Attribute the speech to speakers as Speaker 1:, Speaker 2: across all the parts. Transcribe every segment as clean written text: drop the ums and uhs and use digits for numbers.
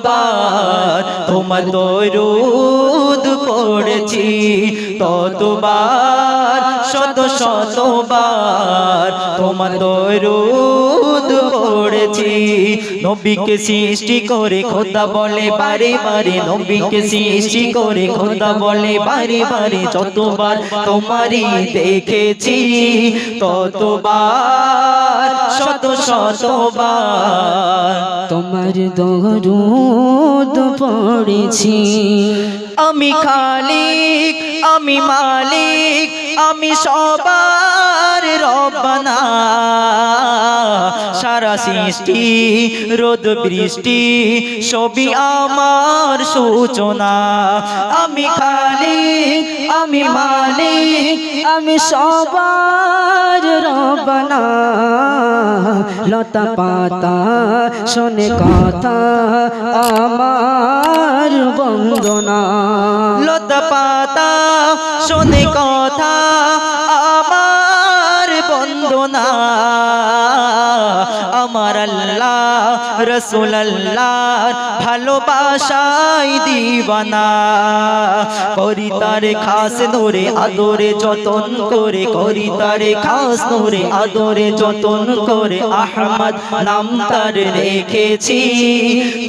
Speaker 1: বার তোমার দরুদ পড়েছি, ততবার শত শতবার তোমার দরুদ পড়েছি। নবীকে সৃষ্টি করে খোদা বলে বারে বারে, নবীকে সৃষ্টি করে খোদা বলে বারে বারে, যতবার তোমারই দেখেছি ততবার শত শতবার
Speaker 2: তোমার দরুদ পড়েছি।
Speaker 1: আমি খালিক, আমি মালিক, আমি সবার রব্বানা, সারা সৃষ্টি রোদ বৃষ্টি সবই আমার সূচনা। আমি খালিক, আমি মালিক,
Speaker 2: আমি সবার রব্বানা, লতা পাতা শোনে কথা আমার বন্দনা।
Speaker 1: লতা পাতা শোনে কথা আমার বন্দনা। আমার আল্লাহ রসুল আল্লাহ ভালোবাসাই দিবানা, করি তারে খাস ধরে আদরে যতন করে, করি তারে খাস ধরে আদরে যতন করে, আহমদ নাম তার রেখেছি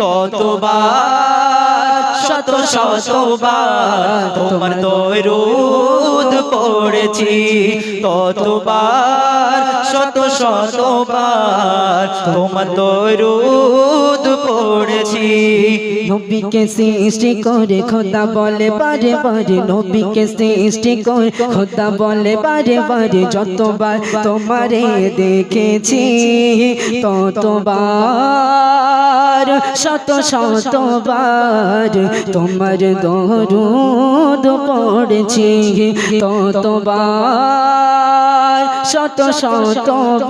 Speaker 1: ততবার শত শতবার তোমার দরুদ পড়েছি, ততবার শত শতবার তোমার দরুদ পড়েছি।
Speaker 2: নবীকে সৃষ্টি করে খোদা বলে বারে বারে, নবীকে সৃষ্টি করে খোদা বলে বারে বারে, যতবার তোমারে দেখেছি ততবার শত শতবার তোমার দরুদ পড়েছি, ততবার শত শতবার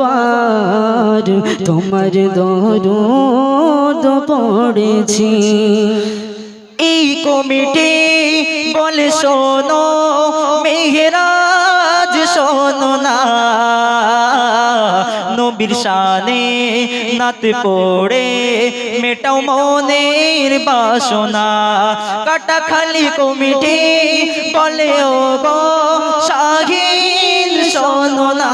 Speaker 2: তোমার দরুদ পড়েছি।
Speaker 1: এই কমিটি বলে শোনো মেহেরাজ শোনো না, নবীর শানে নাত পড়ে মেটাও মনের বাসনা। কাটাখালী কমিটি বলে ও গো শাহিন শোনো না,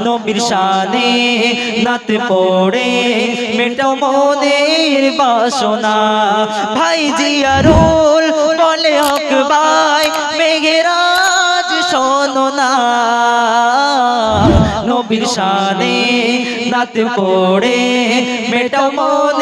Speaker 1: নবীর শানে নাত পড়ে মেটাও মনের বাসনা। ভাই জিয়ারুল বলে হক ভাই মেঘেরাজ শোনো না, নবীর শানে নাত পড়ে মেটাও মনে